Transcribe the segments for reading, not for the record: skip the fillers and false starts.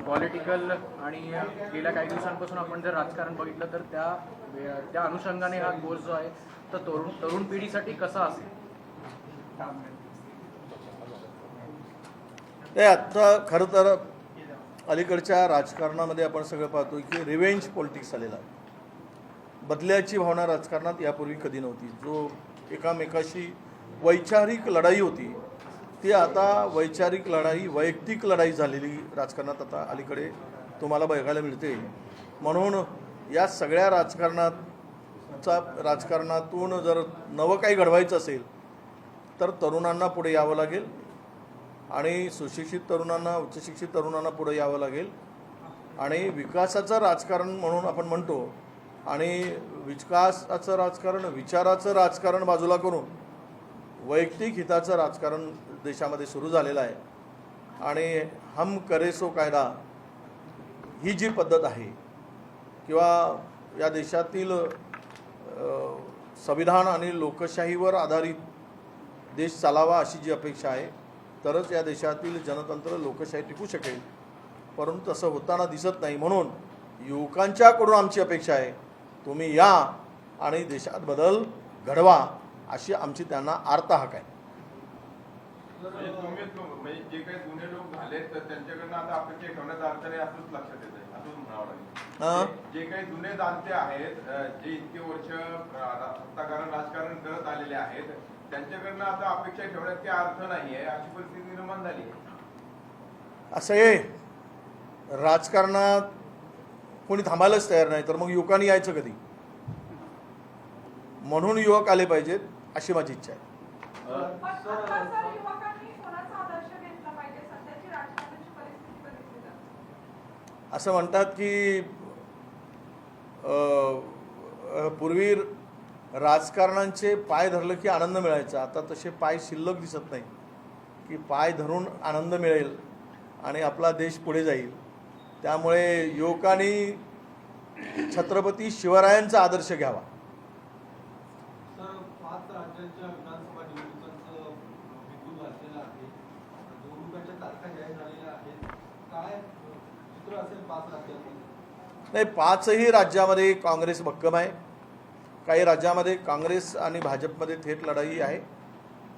Political आणि गेल्या काही दिवसांपासून आपण जर राजकारण बघितलं तर त्या अनुषंगाने हा कोर्स जो आहे तर तरुण पिढीसाठी कसा असेल? आता खरं तर अलीकडच्या राजकारणामध्ये आपण सगळं पाहतो की रिव्हेंज पॉलिटिक्स आलेला आहे. बदल्याची भावना राजकारणात यापूर्वी कधी नव्हती. जो एकामेकाशी वैचारिक लढाई होती ती आता वैचारिक लढाई, वैयक्तिक लढाई झालेली राजकारणात आता अलीकडे तुम्हाला बघायला मिळते. म्हणून या सगळ्या राजकारणातून जर नवं काही घडवायचं असेल तर तरुणांना पुढे यावं लागेल आणि सुशिक्षित तरुणांना, उच्चशिक्षित तरुणांना पुढे यावं लागेल आणि विकासाचं राजकारण म्हणून आपण म्हणतो आणि विकासाचं राजकारण, विचाराचं राजकारण बाजूला करून वैयक्तिक हिताचं राजकारण देशामध्ये सुरू झालेलं आहे. आणि हम करे सो कायदा ही जी पद्धत आहे किंवा या देशातील संविधान आणि लोकशाहीवर आधारित देश चालावा अशी जी अपेक्षा आहे तरच या देशातील जनतंत्र, लोकशाही टिकू शकेल. परंतु तसं होताना दिसत नाही. म्हणून युवकांच्याकडून आमची अपेक्षा आहे तुम्ही या आणि देशात बदल घडवा अशी आमची त्यांना आर्त हाक आहे. म्हणजे जे काही गुन्हे लोक झाले तर त्यांच्याकडनं आता अपेक्षा ठेवण्याचा अर्थ नाही असंच लक्षात येत आहे, असंच म्हणावं लागेल. जे काही जुने दांते आहेत, जे इतके वर्ष सत्ताकारण राजकारण करत आलेले आहेत, त्यांच्याकडनं आता अपेक्षा ठेवण्यात काही अर्थ नाहीये अशी परिस्थिती निर्माण झाली. असं आहे, राजकारणात कोणी थांबायलाच तयार नाही तर मग युवकांनी यायचं कधी? म्हणून युवक आले पाहिजेत अशी माझी इच्छा आहे. असं म्हणतात की पूर्वी राजकारणांचे पाय धरलं की आनंद मिळायचा. आता तसे पाय शिल्लक दिसत नाही की पाय धरून आनंद मिळेल आणि आपला देश पुढे जाईल. त्यामुळे युवकांनी छत्रपती शिवरायांचा आदर्श घ्यावा. नाही, 5ही राज्यामध्ये काँग्रेस भक्कम आहे. काही राज्यामध्ये काँग्रेस आणि भाजपमध्ये थेट लढाई आहे.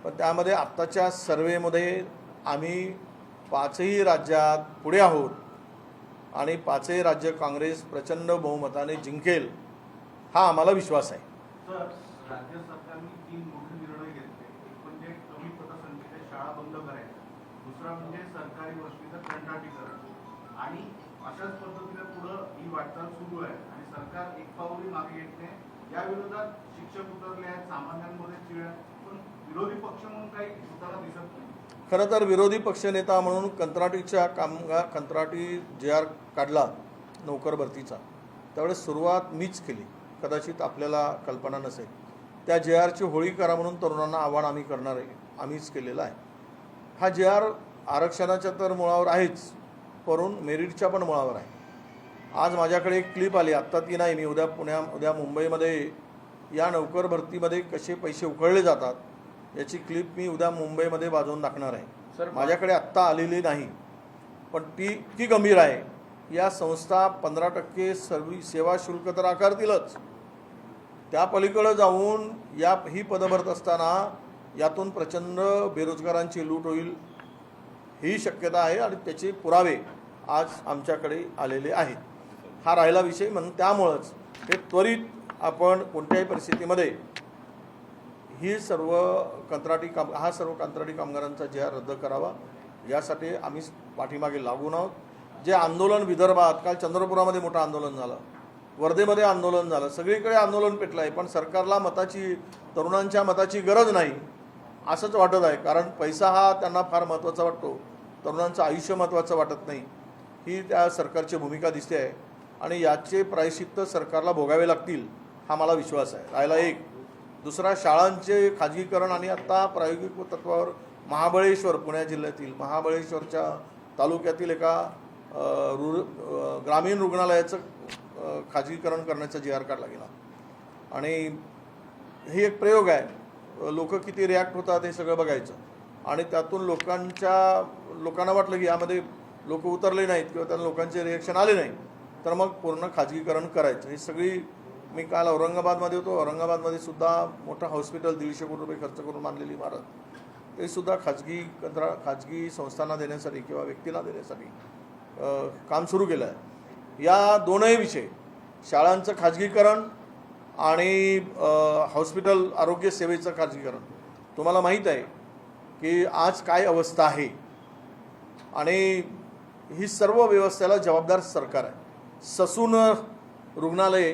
पण त्यामध्ये आत्ताच्या सर्वेमध्ये आम्ही 5ही राज्यात पुढे आहोत आणि 5ही राज्य काँग्रेस प्रचंड बहुमताने जिंकेल हा आम्हाला विश्वास आहे. राज्य सरकारने 3 मोठे निर्णय घेतले. एक म्हणजे कमी पतसंख्येच्या शाळा बंद करायच्या, दुसरा म्हणजे सरकारी वस्तीचं कंत्राटीकरण आणि अशाच पद्धतीने पुढं ही वाटचाल सुरू आहे आणि सरकार एक पाऊलही मागे घेत नाही. या विरोधात शिक्षक उतरले आहेत, सामान्यांमध्ये चिड आहे, पण विरोधी पक्ष म्हणून काही होताना दिसत नाही. खरं तर विरोधी पक्षनेता म्हणून कंत्राटी JR काढला नोकर भरतीचा त्यावेळेस सुरुवात मीच केली. कदाचित आपल्याला कल्पना नसेल. त्या JRची होळी करा म्हणून तरुणांना आव्हान आम्ही करणार आहे, आम्हीच केलेलं आहे. हा JR आरक्षणाच्या तर मुळावर आहेच, परंतु मेरिटच्या पण मुळावर आहे. आज माझ्याकडे एक क्लिप आली, आत्ता ती नाही, मी उद्या मुंबईमध्ये या नोकर भरतीमध्ये कसे पैसे उकळले जातात याची क्लिप मी उद्या मुंबईमध्ये वाजवून दाखवणार आहे. माझ्याकडे आत्ता आलेली नाही पण ती गंभीर आहे. या संस्था 15% सेवा शुल्क तर आकारतीलच, त्या पलीकडे जाऊन ही पदं भरत असताना यातून प्रचंड बेरोजगारांची लूट होईल ही शक्यता आहे आणि त्याचे पुरावे आज आमच्याकडे आलेले आहेत. हा राहिला विषय. म्हणून त्यामुळंच हे त्वरित आपण कोणत्याही परिस्थितीमध्ये हा सर्व कंत्राटी कामगारांचा JR रद्द करावा यासाठी आम्ही पाठीमागे लागून आहोत. जे आंदोलन विदर्भात, काल चंद्रपुरामध्ये मोठं आंदोलन झालं, वर्धेमध्ये आंदोलन झालं, सगळीकडे आंदोलन पेटलं आहे. पण सरकारला तरुणांच्या मताची गरज नाही असंच वाटत आहे. कारण पैसा हा त्यांना फार महत्त्वाचा वाटतो, तरुणांचं आयुष्य महत्त्वाचं वाटत नाही. ही त्या सरकारची भूमिका दिसते आहे आणि याचे प्रायश्चित्त सरकारला भोगावे लागतील हा मला विश्वास आहे. राहिला एक, दुसरा शाळांचे खाजगीकरण आणि आत्ता प्रायोगिक तत्वावर महाबळेश्वर, पुणे जिल्ह्यातील महाबळेश्वरच्या तालुक्यातील एका ग्रामीण रुग्णालयाचं खाजगीकरण करण्याचा JR काढला गेला आणि हे एक प्रयोग आहे. लोक किती रिॲक्ट होतात हे सगळं बघायचं आणि त्यातून लोकांना वाटलं की यामध्ये लोक उतरले नाहीत किंवा त्या लोकांचे रिॲक्शन आले नाही तर मग पूर्ण खाजगीकरण करायचं. ही सगळी मी काल औरंगाबादमध्ये होतो. औरंगाबादमध्ये सुद्धा मोठं हॉस्पिटल 150 कोटी रुपये खर्च करून बांधलेली इमारत ते सुद्धा खाजगी संस्थांना देण्यासाठी किंवा व्यक्तीला देण्यासाठी काम सुरू केलं आहे. या दोनही विषय शाळांचं खाजगीकरण आणि हॉस्पिटल आरोग्य सेवेचं खाजगीकरण तुम्हाला माहीत आहे की आज काय अवस्था आहे आणि ही सर्व व्यवस्थेला जबाबदार सरकार आहे. ससून रुग्णालय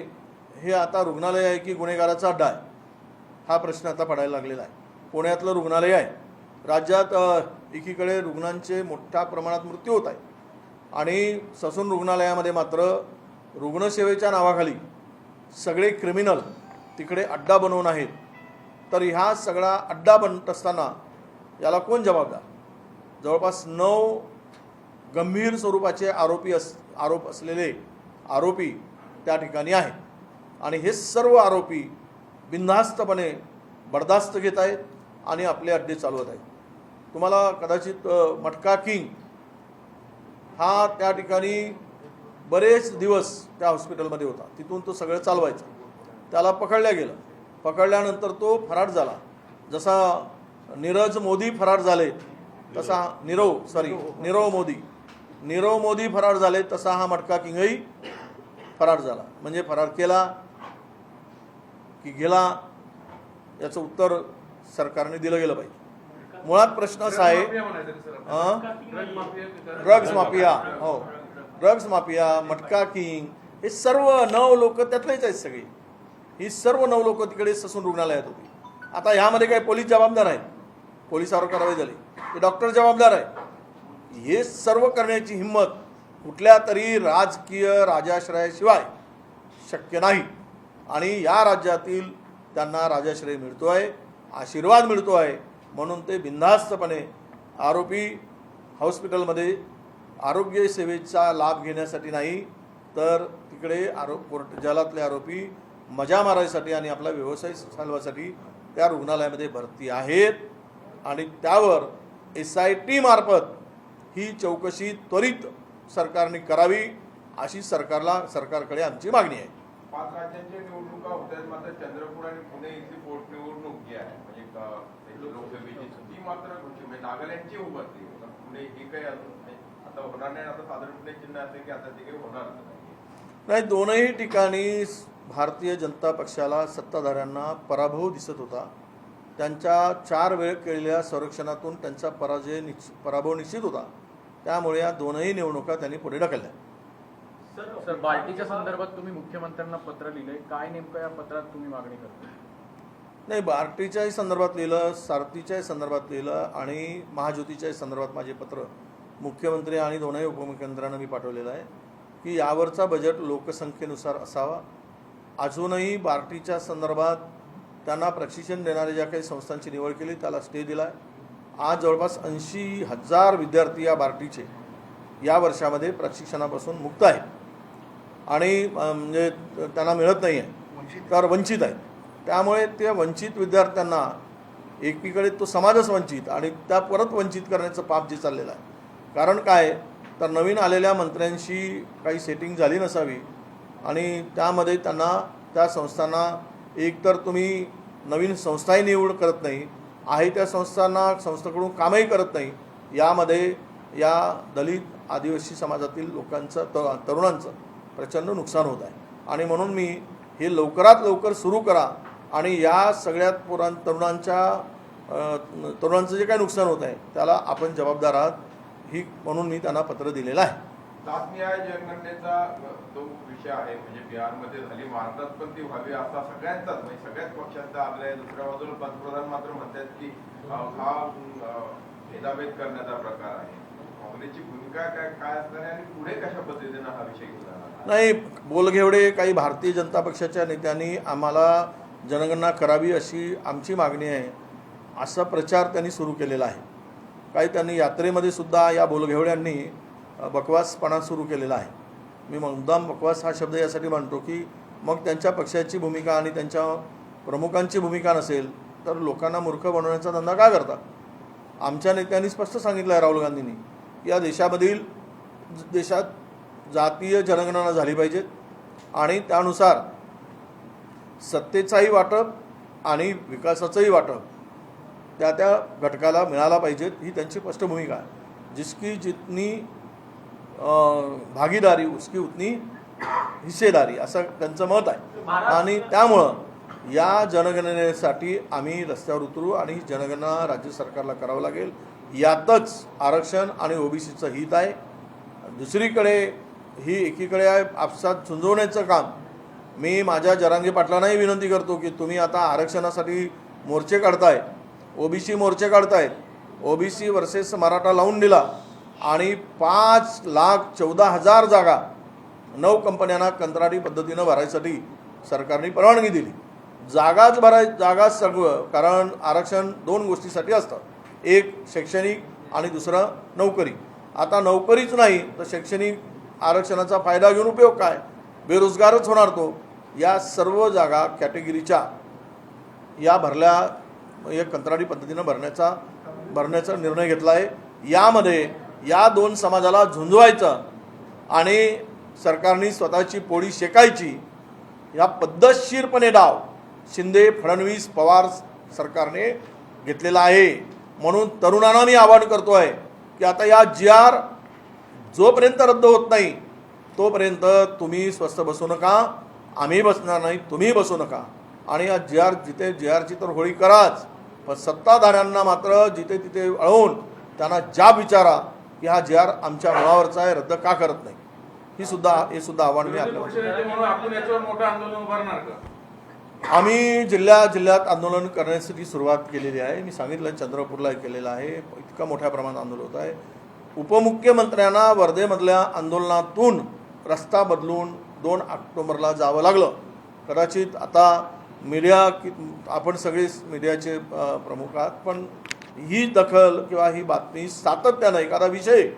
हे आता रुग्णालय आहे की गुन्हेगाराचा अड्डा आहे हा प्रश्न आता पडायला लागलेला आहे. पुण्यातलं रुग्णालय आहे. राज्यात एकीकडे रुग्णांचे मोठ्या प्रमाणात मृत्यू होत आहे आणि ससून रुग्णालयामध्ये मात्र रुग्णसेवेच्या नावाखाली सगळे क्रिमिनल तिकडे अड्डा बनवून आहेत. तर ह्या सगळा अड्डा बनत असताना याला कोण जबाबदार? जवळपास 9 गंभीर स्वरूपाचे आरोप असलेले आरोपी त्या ठिकाणी आहेत आणि हे सर्व आरोपी बिनधास्तपणे बर्दास्त घेत आहेत आणि आपले अड्डे चालवत आहेत. तुम्हाला कदाचित मटका किंग हा त्या ठिकाणी बरेच दिवस त्या हॉस्पिटलमध्ये होता. तिथून तो सगळं चालवायचा. त्याला पकडल्या गेलं. पकडल्यानंतर तो फरार झाला. जसा नीरज मोदी फरार झाले तसा नीरव मोदी फरार झाले तसा हा मटका किंगही फरार झाला. म्हणजे फरार केला की गेला याचं उत्तर सरकारने दिलं गेलं पाहिजे. मुळात प्रश्न असा आहे ड्रग्ज माफिया हो ड्रग्ज माफिया मटका किंग हे सर्व 9 लोक त्यातलेच आहेत सगळे. ही सर्व 9 लोक तिकडे ससून रुग्णालयात होती. आता ह्यामध्ये काय पोलीस जबाबदार आहेत? पोलिसावर कारवाई झाली. ते डॉक्टर जबाबदार आहे. हे सर्व करण्याची हिंमत कुठल्या तरी राजकीय राजाश्रयाशिवाय शक्य नाही आणि या राज्यातील त्यांना राजाश्रय मिळतो आहे, आशीर्वाद मिळतो आहे म्हणून ते बिनधास्तपणे आरोपी हॉस्पिटलमध्ये आरोग्य सेवेचा लाभ घेण्यासाठी नाही तर तिकडे जलातले आरोपी मजा मारायसाठी आणि आपला व्यवसाय चालवासाठी त्या रुग्णालयामध्ये भरती आहेत आणि त्यावर SIT मार्फत ही चौकशी त्वरित सरकारने करावी अशी सरकारकडे आमची मागणी आहे. 5 राज्यांच्या निवडणुका होत्यात मात्र चंद्रपूर आणि पुणे इथली पोटनिवडणूक जी आहे म्हणजे लोकसभेची ती मात्र नागालँडची उभारली. पुणे ही काही आता होणार नाही. आता साधारणपणे चिन्ह असे की आता ते काही होणार नाही. दोनही ठिकाणी भारतीय जनता पक्षाला सत्ताधाऱ्यांना पराभव दिसत होता. त्यांच्या 4 वेळ केलेल्या संरक्षणातून त्यांचा पराभव निश्चित होता. त्यामुळे या दोनही निवडणुका त्यांनी पुढे ढकलल्या. सर बार्टीच्या संदर्भात तुम्ही मुख्यमंत्र्यांना पत्र लिहिलंय. काय नेमकं या पत्रात तुम्ही मागणी करता? नाही, बार्टीच्याही संदर्भात लिहिलं, सारथीच्याही संदर्भात लिहिलं आणि महाज्योतीच्याही संदर्भात माझे पत्र मुख्यमंत्री आणि दोनही उपमुख्यमंत्र्यांना मी पाठवलेलं आहे की यावरचा बजेट लोकसंख्येनुसार असावा. अजूनही बार्टीच्या संदर्भात त्यांना प्रशिक्षण देणाऱ्या ज्या काही संस्थांची निवड केली त्याला स्टे दिला आहे. आज जवळपास 80,000 विद्यार्थी या बार्टीचे या वर्षामध्ये प्रशिक्षणापासून मुक्त आहेत आणि म्हणजे त्यांना मिळत नाही आहे तर वंचित आहेत. त्यामुळे त्या वंचित विद्यार्थ्यांना एकीकडे तो समाजच वंचित आणि त्या परत वंचित करण्याचं पाप जे चाललेलं आहे. कारण काय तर नवीन आलेल्या मंत्र्यांशी काही सेटिंग झाली नसावी आणि त्यामध्ये त्यांना त्या संस्थांना एकतर तुम्ही नवीन संस्थाही निवड करत नाही आहे त्या संस्थांकडून कामही करत नाही. यामध्ये या दलित आदिवासी समाजातील लोकांचं तरुणांचं प्रचंड नुकसान होत आहे आणि म्हणून मी हे लवकरात लवकर सुरू करा आणि या सगळ्यात तरुणांचं जे काही नुकसान होत आहे त्याला आपण जबाबदार आहात ही म्हणून मी त्यांना पत्र दिलेलं आहे. जात न्याय जनगणनेचा तो विषय आहे म्हणजे बिहारमध्ये झाली, महाराष्ट्रात पण ती व्हावी असा सगळ्यांचाच म्हणजे सगळ्याच पक्षांचा आग्रह. दुसऱ्या बाजूला पंतप्रधान मात्र म्हणतात की हा भेदाभेद करण्याचा प्रकार आहे. काँग्रेसची भूमिका काय असणार आहे आणि पुढे कशा पद्धतीनं हा विषय घेतला? नाही, बोलघेवडे काही भारतीय जनता पक्षाच्या नेत्यांनी आम्हाला जनगणना करावी अशी आमची मागणी आहे असा प्रचार त्यांनी सुरू केलेला आहे. काही त्यांनी यात्रेमध्ये सुद्धा या बोलघेवड्यांनी बकवासपणा सुरू केलेला आहे. मी मुद्दाम बकवास हा शब्द यासाठी मानतो की मग त्यांच्या पक्षाची भूमिका आणि त्यांच्या प्रमुखांची भूमिका नसेल तर लोकांना मूर्ख बनवण्याचा धंदा का करतात? आमच्या नेत्यांनी स्पष्ट सांगितलं आहे राहुल गांधींनी या देशामधील देशात जातीय जनगणना झाली पाहिजे आणि त्यानुसार सत्तेचाही वाटप आणि विकासाचंही वाटप त्या त्या घटकाला मिळाला पाहिजे, ही त्यांची स्पष्ट भूमिका आहे. जिसकी जितनी भागीदारी उसकी उतनी हिस्सेदारी असं त्यांचं मत आहे. आणि त्यामुळं या जनगणनेसाठी आम्ही रस्त्यावर उतरू आणि जनगणना राज्य सरकारला करावं लागेल. यातच आरक्षण आणि ओबीसीचं हित आहे. दुसरीकडे ही एकीकडे आहे आपसात झुंजवण्याचं काम. मी माझ्या जरांगे पाटलांनाही विनंती करतो की तुम्ही आता आरक्षणासाठी मोर्चे काढताय, ओबीसी मोर्चे काढतायत, ओबीसी वर्सेस मराठा लावून दिला आणि 5,14,000 जागा 9 कंपन्यांना कंत्राटी पद्धतीनं भरायसाठी सरकारने परवानगी दिली. जागा सगळं, कारण आरक्षण 2 गोष्टीसाठी असतं, एक शैक्षणिक आणि दुसरं नोकरी. आता नोकरीच नाही तर शैक्षणिक आरक्षणाचा फायदा घेऊन उपयोग काय, बेरोजगारच होणार तो. या सर्व जागा कॅटेगरीच्या या भरल्या या कंत्राटी पद्धतीनं भरण्याचा निर्णय घेतला आहे. यामध्ये या 2 समाजाला झुंजवायचं आणि सरकारने स्वतःची पोळी शेकायची, या पद्धतशीरपणे डाव शिंदे फडणवीस पवार सरकारने घेतलेला आहे. म्हणून तरुणांना मी आवाहन करतो आहे की आता या GR जोपर्यंत रद्द होत नाही तोपर्यंत तुम्ही स्वस्थ बसू नका, आम्ही बसणार नाही, तुम्ही बसू नका. आणि या जिथे GRची तर होळी कराच, पण सत्ताधाऱ्यांना मात्र जिथे तिथे अळवून त्यांना जाब विचारा की हा GR आमच्या मुळावरचा आहे, रद्द का करत नाही. हे सुद्धा आव्हान मी आपल्याला. आम्ही जिल्ह्यात आंदोलन करण्यासाठी सुरुवात केलेली आहे. मी सांगितलं चंद्रपूरला केलेलं आहे. इतका मोठ्या प्रमाणात आंदोलन होत आहे. उपमुख्यमंत्र्यांना वर्धेमधल्या आंदोलनातून रस्ता बदलून 2 ऑक्टोबरला जावं लागलं. कदाचित आता मीडिया आपण सगळे मीडियाचे प्रमुख आहात, पण ही दखल किंवा ही बातमी सातत्यानं एखादा विषय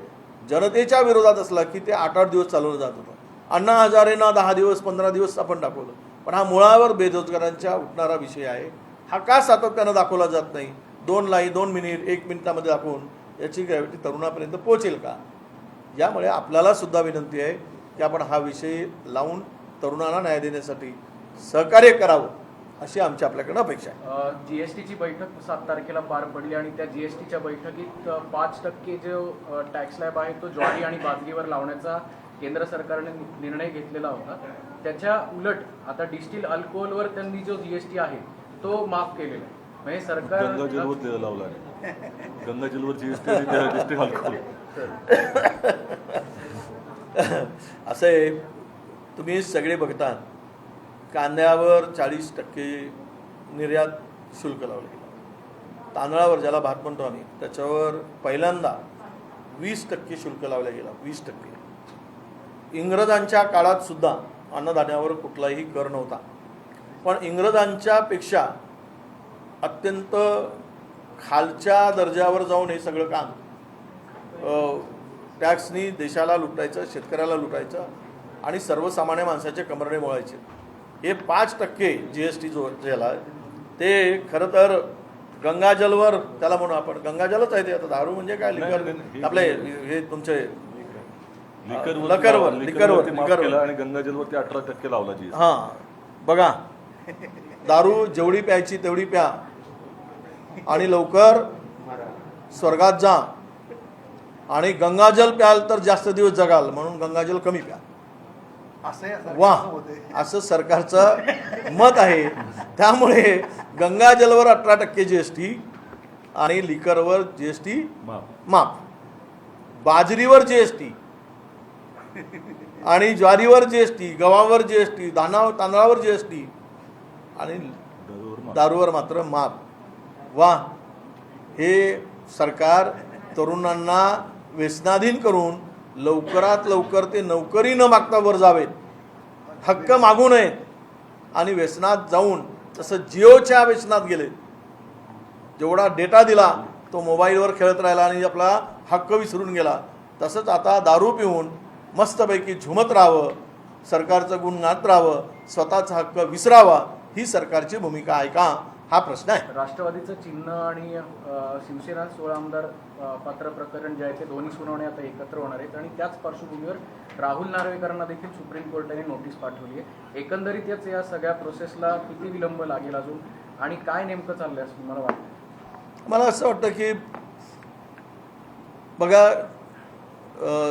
जनतेच्या विरोधात असला की ते 8-8 दिवस चालवलं जात होतं. अण्णा हजारेंना 10 दिवस 15 दिवस आपण दाखवलं, पण हा मुळावर बेरोजगारांच्या उठणारा विषय आहे. हा का सातत्यानं दाखवला जात नाही? 2 मिनिट 1 मिनिटामध्ये दाखवून याची ग्रॅव्हिटी तरुणापर्यंत पोहोचेल का? यामुळे आपल्याला सुद्धा विनंती आहे की आपण हा विषय लावून तरुणांना न्याय देण्यासाठी सहकार्य करावं, अशी आमची आपल्याकडे अपेक्षा आहे. GSTची बैठक 7 तारखेला पार पडली आणि त्या GSTच्या बैठकीत 5% जो टॅक्स स्लॅब आहे तो ज्वारी आणि बाजरीवर लावण्याचा केंद्र सरकारने निर्णय घेतलेला होता. त्याच्या उलट आता डिस्टिल अल्कोहोलवर त्यांनी जो GST आहे तो माफ केलेला आहे. म्हणजे सरकार गंगाजलवर लावला आहे. गंगाजलवर GST आणि त्या डिस्ट्रिक्ट अल्कोहोल. असं आहे, तुम्ही सगळे बघता कांद्यावर 40% निर्यात शुल्क लावलं गेलं. तांदळावर, ज्याला भात म्हणतो आम्ही, त्याच्यावर पहिल्यांदा 20% शुल्क लावलं गेलं. 20%. इंग्रजांच्या काळात सुद्धा अन्नधान्यावर कुठलाही कर नव्हता, पण इंग्रजांच्या पेक्षा अत्यंत खालच्या दर्जावर जाऊन हे सगळं काम टॅक्सनी देशाला लुटायचं, शेतकऱ्याला लुटायचं आणि सर्वसामान्य माणसाचे कमरणे मोळायचे. हे 5% GST जो झाला ते खरं तर गंगाजलवर, त्याला म्हणू आपण गंगाजलच आहे ते. आता दारू म्हणजे काय, लिकर आपले हे तुमचे लिकरवर आणि गंगाजलवरती 18% लावला GST. हां बघा, दारू जेवढी प्यायची तेवढी प्या आणि लवकर स्वर्गात जा, आणि गंगाजल प्याल तर जास्त दिवस जगाल, म्हणून गंगाजल कमी प्या. वा, असं सरकारचं मत आहे. त्यामुळे गंगाजलवर 18% GST आणि लिकरवर GST माफ, बाजरीवर GST आणि ज्वारीवर GST, गव्हावर GST, तांदळावर GST आणि दारूवर मात्र माफ. वा, हे सरकार तरुणांना व्यसनाधीन करून लवकरात लवकर ते नोकरी न मागता वर जावेत, हक्क मागू नयेत आणि व्यसनात जाऊन, तसं जिओच्या व्यसनात गेले, जेवढा डेटा दिला तो मोबाईलवर खेळत राहिला आणि आपला हक्क विसरून गेला, तसंच आता दारू पिऊन मस्तपैकी झुमत राहावं, सरकारचं गुण गात राहावं, स्वतःचा हक्क विसरावा, ही सरकारची भूमिका आहे का? हा प्रश्न आहे. राष्ट्रवादीचं चिन्ह आणि शिवसेना 16 आमदार पात्र प्रकरण जे आहे ते दोन्ही सुनावणी आता एकत्र होणार आहेत आणि त्याच पार्श्वभूमीवर राहुल नार्वेकरांना देखील सुप्रीम कोर्टाने नोटीस पाठवली आहे. एकंदरीतच या सगळ्या प्रोसेसला किती विलंब लागेल अजून आणि काय नेमकं चाललंय असं मला वाटतं? मला असं वाटतं की बघा,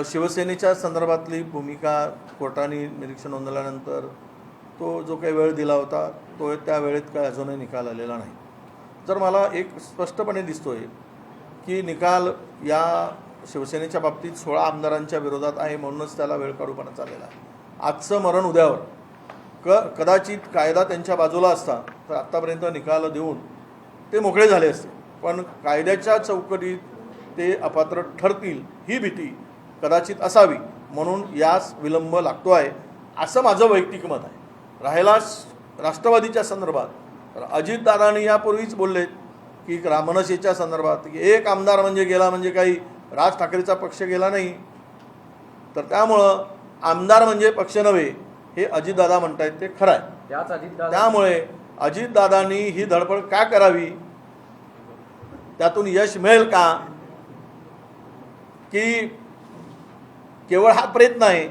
शिवसेनेच्या संदर्भातली भूमिका कोर्टाने निरीक्षण नोंदवल्यानंतर तो जो काही वेळ दिला होता तो त्या वेळेत काय अजूनही निकाल आलेला नाही. जर मला एक स्पष्टपणे दिसतोय की निकाल या शिवसेनेच्या बाबतीत 16 आमदारांच्या विरोधात आहे म्हणूनच त्याला वेळ काढूपणा चाललेला आहे. आजचं मरण उद्यावर कदाचित कायदा त्यांच्या बाजूला असता तर आत्तापर्यंत निकाल देऊन ते मोकळे झाले असते, पण कायद्याच्या चौकटीत ते अपात्र ठरतील ही भीती कदाचित असावी म्हणून यास विलंब लागतो आहे असं माझं वैयक्तिक मत आहे. राहिला राष्ट्रवादीच्या संदर्भात, अजितदादांनी यापूर्वीच बोललेत की मनसेच्या संदर्भात की एक आमदार म्हणजे गेला म्हणजे काही राज ठाकरेचा पक्ष गेला नाही, तर त्यामुळं आमदार म्हणजे पक्ष नव्हे हे अजितदादा म्हणतायत ते खरं आहे. त्याच अजितदादा त्यामुळे अजितदादांनी ही धडपड का करावी, त्यातून यश मिळेल का, की केवळ हा प्रयत्न आहे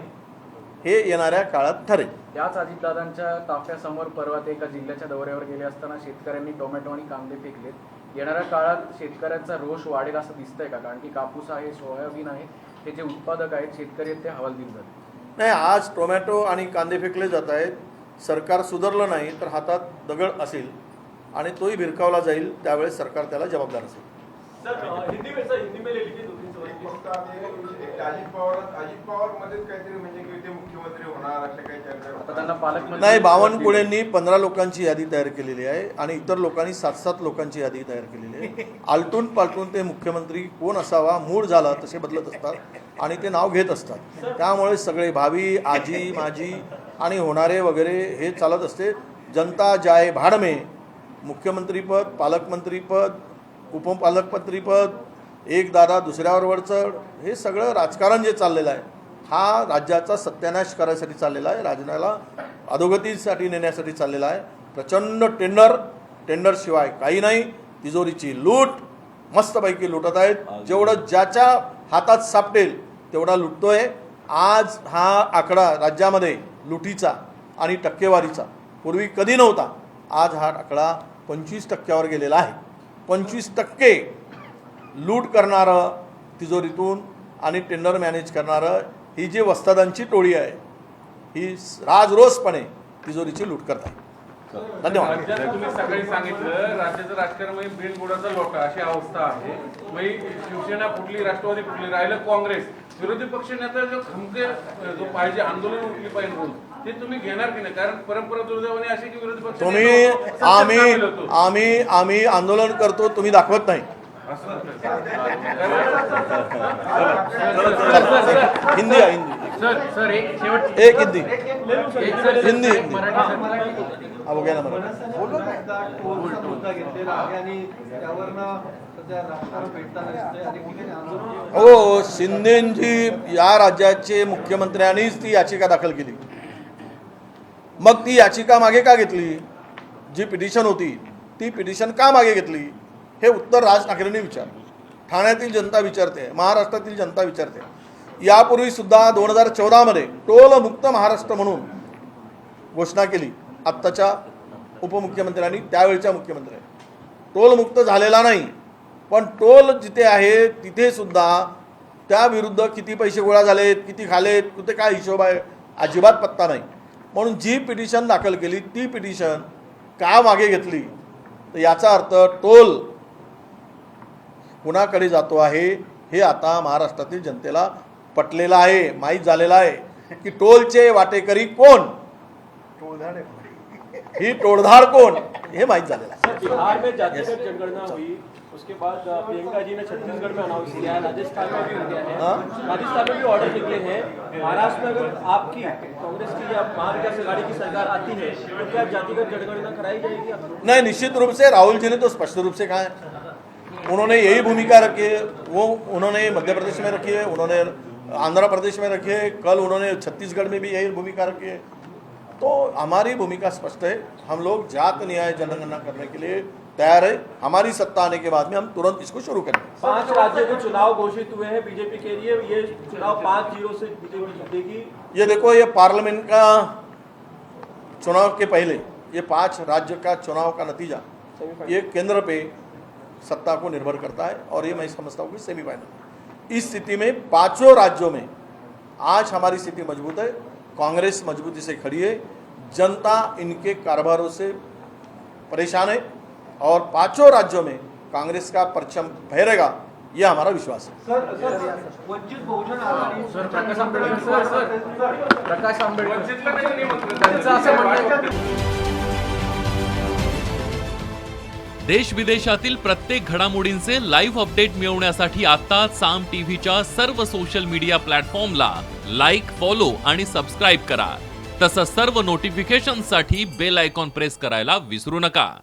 हे येणाऱ्या काळात ठरेल. त्याच अजितदादांच्या ताफ्यासमोर परवा ते एका जिल्ह्याच्या दौऱ्यावर गेले असताना शेतकऱ्यांनी टोमॅटो आणि कांदे फेकलेत. येणाऱ्या काळात शेतकऱ्यांचा रोष वाढेल असं दिसतंय का? कारण की कापूस आहे, सोयाबीन आहे, हे जे उत्पादक आहेत शेतकरी आहेत ते हवालदिल झाले. नाही, आज टोमॅटो आणि कांदे फेकले जात आहेत. सरकार सुधारलं नाही तर हातात दगड असेल आणि तोही भिरकावला जाईल, त्यावेळेस सरकार त्याला जबाबदार असेल. अजित पवार मध्येच काहीतरी म्हणजे की ते मुख्यमंत्री होणार अशा काही चर्चा आता त्यांना पालकमंत्री नाही, बावनकुळेंनी 15 लोकांची यादी तयार केलेली आहे आणि इतर लोकांनी 7-7 लोकांची यादी तयार केलेली आहे. आलटून पालटून ते मुख्यमंत्री कोण असावा मूड झाला तसे बदलत असतात आणि ते नाव घेत असतात. त्यामुळे सगळे भावी, आजी, माजी आणि होणारे वगैरे हे चालत असते. जनता जाय भाड में मुख्यमंत्रीपद, पालकमंत्रीपद, उपपालकमंत्रीपद, एक दादा दुसऱ्यावर वरचढ, हे सगळं राजकारण जे चाललेलं आहे हा राज्याचा सत्यानाश करायसाठी चाललेला आहे, राज्याला अधोगतीसाठी नेण्यासाठी चाललेला आहे. प्रचंड टेंडरशिवाय काही नाही. तिजोरीची लूट मस्तपैकी लुटत आहेत. जेवढं ज्याच्या हातात सापडेल तेवढा लुटतोय. आज हा आकडा राज्यामध्ये लुटीचा आणि टक्केवारीचा पूर्वी कधी नव्हता. आज हा आकडा 25% गेलेला आहे. 25% लूट करणारं तिजोरीतून आणि टेंडर मॅनेज करणारं ही जी वस्तादांची टोळी आहे ही राजरोसपणे तिजोरीची लूट करत आहे. धन्यवाद. राज्यात तुम्ही सकाळी सांगितलं राज्याचं राजकारण म्हणजे बिनबुडाचा लोटा अशी अवस्था आहे. शिवसेना फुटली, राष्ट्रवादी फुटली, राहिलं काँग्रेस. विरोधी पक्षनेता जो खमके जो पाहिजे आंदोलन उठली पाहिजे म्हणून ते तुम्ही घेणार की नाही? कारण परंपरा दुर्दैवाने अशी की विरोधी पक्ष आम्ही आंदोलन करतो, तुम्ही दाखवत नाही. हिंदी आहे, हिंदी सर एक शेवट एक हिंदी हिंदी हो गया ना मला. हो, शिंदेजी या राज्याचे मुख्यमंत्र्यांनीच ती याचिका दाखल केली. मग ती याचिका मागे का घेतली? जी पिटिशन होती ती पिटिशन का मागे घेतली हे उत्तर राज ठाकरेंनी विचारलं. ठाण्यातील जनता विचारते, महाराष्ट्रातील जनता विचारते. यापूर्वी सुद्धा 2014 मध्ये टोल मुक्त महाराष्ट्र म्हणून घोषणा केली आत्ताच्या उपमुख्यमंत्र्यांनी, त्यावेळच्या मुख्यमंत्र्यांनी. टोल मुक्त झालेला नाही, पण टोल जिथे आहे तिथे सुद्धा त्या विरुद्ध किती पैसे गोळा झालेत, किती खालेत, कुठे काय हिशोब आहे अजिबात पत्ता नाही. म्हणून जी पिटिशन दाखल केली ती पिटिशन का मागे घेतली तर याचा अर्थ टोल कुणाकडे जातो आहे हे आता महाराष्ट्रातील जनतेला पटलेलं आहे, माहीत झालेलं आहे की टोलचे वाटेकरी कोण, ही टोळधाड कोण हे माहीत झालेलं आहे. बिहार में जातिगत जनगणना हुई, उसके बाद प्रियंका जी ने छत्तीसगढ़ में अनाउंस किया है, राजस्थान में भी हो गया है, राजस्थान में भी ऑर्डर निकले हैं. महाराष्ट्र में अगर आपकी कांग्रेस की या महाविकास आघाड़ी की सरकार आती है तो क्या जातिगत जनगणना कराई जाएगी? नहीं, निश्चित रूप से राहुल जी ने तो स्पष्ट रूप से कहा है, उन्होंने यही भूमिका रखी है. वो उन्होंने मध्य प्रदेश में रखी है, उन्होंने आंध्र प्रदेश में रखी है, कल उन्होंने छत्तीसगढ़ में भी यही भूमिका रखी है. तो हमारी भूमिका स्पष्ट है, हम लोग जात न्याय जनगणना करने के लिए तैयार है। हमारी सत्ता आने के बाद में हम तुरंत इसको शुरू करेंगे। 5 राज्यों के चुनाव घोषित हुए हैं बीजेपी के लिए, ये चुनाव 5-0 से बीजेपी जीतेगी। ये देखो, ये पार्लियामेंट का चुनाव के पहले ये 5 राज्य का चुनाव का नतीजा ये केंद्र पे सत्ता को निर्भर करता है, और ये मैं समझता हूँ कि सेमीफाइनल। इस स्थिति में 5 राज्यों में आज हमारी स्थिति मजबूत है, कांग्रेस मजबूती से खड़ी है, जनता इनके कारोबारों से परेशान है, और 5 राज्यों में कांग्रेस का परचम फहरेगा, यह हमारा विश्वास है। वंचित बहुजन आघाडी सर प्रकाश आंबेडकर सर प्रकाश आंबेडकर वंचितला नाही म्हणतात. त्यांचं असं म्हणणं आहे देश विदेशातील प्रत्येक घडामोडींचे लाईव्ह अपडेट मिळवण्यासाठी आता साम टीव्हीच्या सर्व सोशल मीडिया प्लॅटफॉर्मला लाईक, फॉलो आणि सबस्क्राईब करा. तसंच सर्व नोटिफिकेशनसाठी बेल आयकॉन प्रेस करायला विसरू नका.